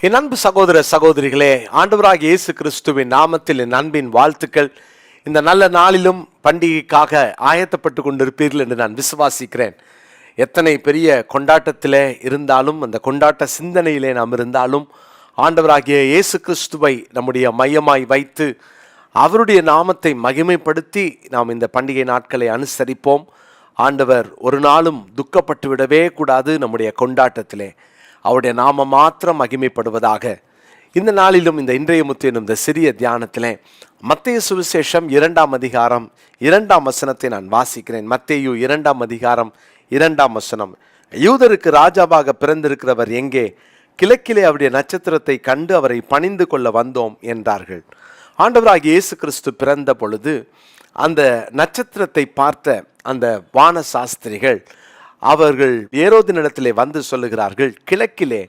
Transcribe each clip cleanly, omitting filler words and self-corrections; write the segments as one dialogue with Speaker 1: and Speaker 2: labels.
Speaker 1: என் அன்பு சகோதர சகோதரிகளே, ஆண்டவராகிய இயேசு கிறிஸ்துவின் நாமத்தில் என் அன்பின் வாழ்த்துக்கள். இந்த நல்ல நாளிலும் பண்டிகைக்காக ஆயத்தப்பட்டு கொண்டிருப்பீர்கள் என்று நான் விசுவாசிக்கிறேன். எத்தனை பெரிய கொண்டாட்டத்திலே இருந்தாலும், அந்த கொண்டாட்ட சிந்தனையிலே நாம் இருந்தாலும், ஆண்டவராகிய இயேசு கிறிஸ்துவை நம்முடைய மையமாய் வைத்து அவருடைய நாமத்தை மகிமைப்படுத்தி நாம் இந்த பண்டிகை நாட்களை அனுசரிப்போம். ஆண்டவர் ஒரு நாளும் துக்கப்பட்டு விடவே கூடாது. நம்முடைய கொண்டாட்டத்திலே அவருடைய நாம மாத்திரம் மகிமைப்படுவதாக. இந்த நாளிலும் இந்த இன்றைய முத்து எனும் இந்த சிறிய தியானத்திலே மத்தேயு சுவிசேஷம் 2ஆம் அதிகாரம் 2ஆம் வசனத்தை நான் வாசிக்கிறேன். மத்தேயு 2ஆம் அதிகாரம் 2ஆம் வசனம். யூதருக்கு ராஜாவாக பிறந்திருக்கிறவர் எங்கே? கிழக்கிலே அவருடைய நட்சத்திரத்தை கண்டு அவரை பணிந்து கொள்ள வந்தோம் என்றார்கள். ஆண்டவராகிய இயேசு கிறிஸ்து பிறந்த பொழுது அந்த நட்சத்திரத்தை பார்த்த அந்த வான சாஸ்திரிகள் அவர்கள் ஏரோதினிடத்திலே வந்து சொல்லுகிறார்கள், கிழக்கிலே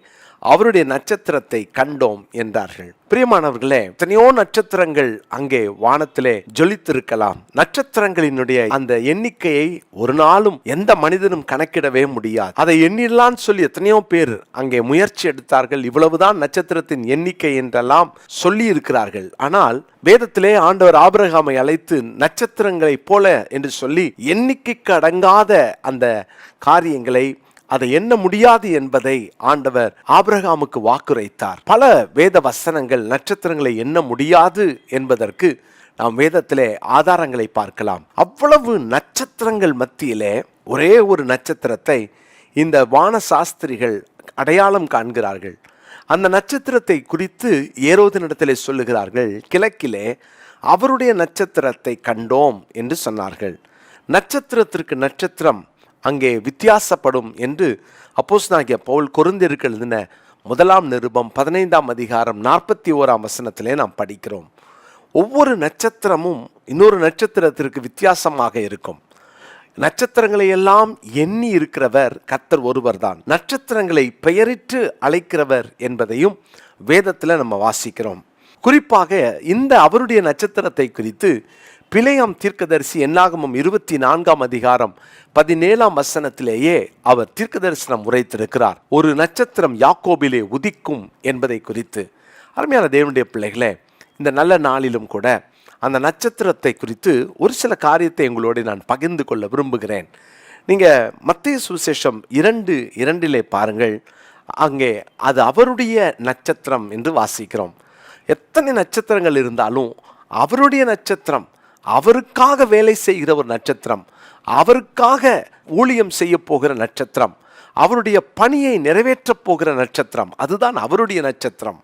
Speaker 1: அவருடைய நட்சத்திரத்தை கண்டோம் என்றார்கள். பிரியமானவர்களே, எத்தனையோ நட்சத்திரங்கள் அங்கே வானத்திலே ஜொலித்திருக்கலாம். நட்சத்திரங்களினுடைய அந்த எண்ணிக்கையை ஒரு நாளும் எந்த மனிதனும் கணக்கிடவே முடியாது. அதை எண்ணிடலான்னு சொல்லி எத்தனையோ பேர் அங்கே முயற்சி எடுத்தார்கள். இவ்வளவுதான் நட்சத்திரத்தின் எண்ணிக்கை என்றெல்லாம் சொல்லி இருக்கிறார்கள். ஆனால் வேதத்திலே ஆண்டவர் ஆபிரகாமை அழைத்து நட்சத்திரங்களை போல என்று சொல்லி எண்ணிக்கைக்கு அடங்காத அந்த காரியங்களை, அதை எண்ண முடியாது என்பதை ஆண்டவர் ஆபிரகாமுக்கு வாக்குரைத்தார். பல வேத வசனங்கள் நட்சத்திரங்களை எண்ண முடியாது என்பதற்கு நாம் வேதத்திலே ஆதாரங்களை பார்க்கலாம். அவ்வளவு நட்சத்திரங்கள் மத்தியிலே ஒரே ஒரு நட்சத்திரத்தை இந்த வான சாஸ்திரிகள் அடையாளம் காண்கிறார்கள். அந்த நட்சத்திரத்தை குறித்து ஏரோதினிடத்திலே சொல்லுகிறார்கள், கிழக்கிலே அவருடைய நட்சத்திரத்தை கண்டோம் என்று சொன்னார்கள். நட்சத்திரத்திற்கு நட்சத்திரம் அங்கே வித்தியாசப்படும் என்று அப்போஸ்தலனாகிய பவுல் கொரிந்தியருக்கு எழுதின 1ஆம் நிருபம் 15ஆம் அதிகாரம் 41ஆம் வசனத்திலே நாம் படிக்கிறோம். ஒவ்வொரு நட்சத்திரமும் இன்னொரு நட்சத்திரத்திற்கு வித்தியாசமாக இருக்கும். நட்சத்திரங்களை எல்லாம் எண்ணி இருக்கிறவர் கர்த்தர் ஒருவர் தான். நட்சத்திரங்களை பெயரிட்டு அழைக்கிறவர் என்பதையும் வேதத்தில் நம்ம வாசிக்கிறோம். குறிப்பாக இந்த அவருடைய நட்சத்திரத்தை குறித்து பிலேயாம் தீர்க்கதரிசி என்னாகமம் 24ஆம் அதிகாரம் 17ஆம் வசனத்திலேயே அவர் தீர்க்க தரிசனம் உரைத்திருக்கிறார். ஒரு நட்சத்திரம் யாக்கோபிலே உதிக்கும் என்பதை குறித்து. அருமையான தேவனுடைய பிள்ளைகளே, இந்த நல்ல நாளிலும் கூட அந்த நட்சத்திரத்தை குறித்து ஒரு சில காரியத்தை எங்களோடு நான் பகிர்ந்து கொள்ள விரும்புகிறேன். நீங்கள் மத்தேயு சுவிசேஷம் 2:2 பாருங்கள். அங்கே அது அவருடைய நட்சத்திரம் என்று வாசிக்கிறோம். எத்தனை நட்சத்திரங்கள் இருந்தாலும் அவருடைய நட்சத்திரம், அவருக்காக வேலை செய்கிற ஒரு நட்சத்திரம், அவருக்காக ஊழியம் செய்ய போகிற நட்சத்திரம், அவருடைய பணியை நிறைவேற்றப் போகிற நட்சத்திரம், அதுதான் அவருடைய நட்சத்திரம்.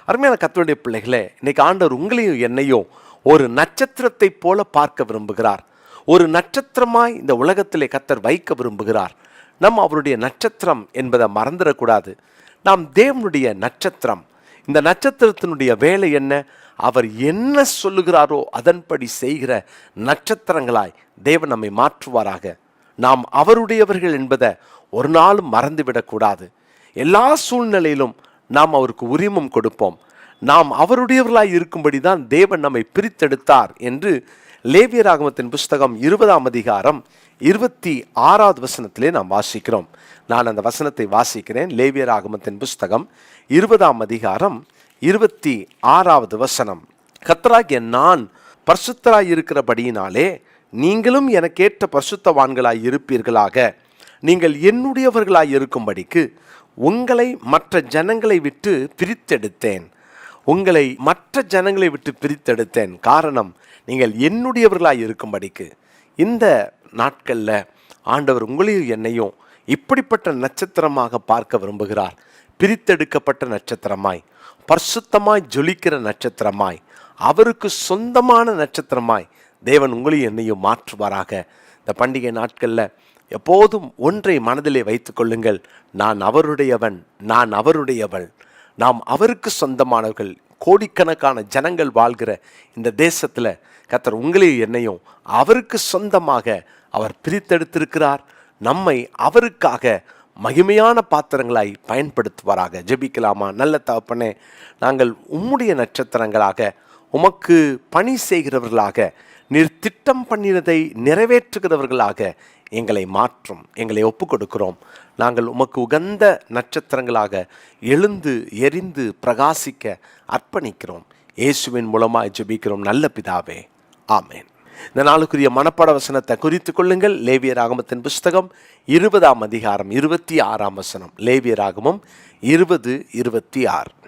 Speaker 1: அருமையான கர்த்தருடைய பிள்ளைகளே, இன்னைக்கு ஆண்டவர் உங்களையும் என்னையும் ஒரு நட்சத்திரத்தை போல பார்க்க விரும்புகிறார். ஒரு நட்சத்திரமாய் இந்த உலகத்திலே கர்த்தர் வைக்க விரும்புகிறார். நம்ம அவருடைய நட்சத்திரம் என்பதை மறந்துடக்கூடாது. நாம் தேவனுடைய நட்சத்திரம். இந்த நட்சத்திரத்தினுடைய வேலை என்ன? அவர் என்ன சொல்லுகிறாரோ அதன்படி செய்கிற நட்சத்திரங்களாய் தேவன் நம்மை மாற்றுவாராக. நாம் அவருடையவர்கள் என்பதை ஒரு நாளும் மறந்துவிடக்கூடாது. எல்லா சூழ்நிலையிலும் நாம் அவருக்கு உரிமம் கொடுப்போம். நாம் அவருடையவர்களாய் இருக்கும்படி தான் தேவன் நம்மை பிரித்தெடுத்தார் என்று லேவியராகமத்தின் புஸ்தகம் 20ஆம் அதிகாரம் 26வது வசனத்திலே நாம் வாசிக்கிறோம். நான் அந்த வசனத்தை வாசிக்கிறேன். லேவியராகமத்தின் புஸ்தகம் 20ஆம் அதிகாரம் 26வது வசனம். கர்த்தராகிய நான் பரிசுத்தராய் இருக்கிறபடியினாலே நீங்களும் எனக்கேற்ற பரிசுத்தவான்களாய் இருப்பீர்களாக. நீங்கள் என்னுடையவர்களாய் இருக்கும்படிக்கு உங்களை மற்ற ஜனங்களை விட்டு பிரித்தெடுத்தேன். உங்களை மற்ற ஜனங்களை விட்டு பிரித்தெடுத்தேன். காரணம், நீங்கள் என்னுடையவர்களாய் இருக்கும்படிக்கு. இந்த நாட்களில் ஆண்டவர் உங்களையும் என்னையும் இப்படிப்பட்ட நட்சத்திரமாக பார்க்க விரும்புகிறார். பிரித்தெடுக்கப்பட்ட நட்சத்திரமாய், பரிசுத்தமாய் ஜொலிக்கிற நட்சத்திரமாய், அவருக்கு சொந்தமான நட்சத்திரமாய் தேவன் உங்களையும் என்னையும் மாற்றுவாராக. இந்த பண்டிகை நாட்களில் எப்போதும் ஒன்றை மனதிலே வைத்து கொள்ளுங்கள், நான் அவருடையவன், நான் அவருடையவள், நாம் அவருக்கு சொந்தமானவர்கள். கோடிக்கணக்கான ஜனங்கள் வாழ்கிற இந்த தேசத்தில் கர்த்தர் உங்களையும் என்னையும் அவருக்கு சொந்தமாக அவர் பிரித்தெடுத்திருக்கிறார். நம்மை அவருக்காக மகிமையான பாத்திரங்களாய் பயன்படுத்துவாராக. ஜெபிக்கலாமா? நல்ல தகப்பனே, நாங்கள் உம்முடைய நட்சத்திரங்களாக உமக்கு பணி செய்கிறவர்களாக, நீர் திட்டம் பண்ணினதை நிறைவேற்றுகிறவர்களாக எங்களை மாற்றும். எங்களை ஒப்பு கொடுக்கிறோம். நாங்கள் உமக்கு உகந்த நட்சத்திரங்களாக எழுந்து எரிந்து பிரகாசிக்க அர்ப்பணிக்கிறோம். இயேசுவின் மூலமாக ஜெபிக்கிறோம் நல்ல பிதாவே, ஆமேன். இந்த நாளுக்குரிய மனப்பாட வசனத்தை குறித்து கொள்ளுங்கள். லேவியராகமத்தின் புஸ்தகம் 20 அதிகாரம் 26 வசனம். லேவியராகமம் 20:26.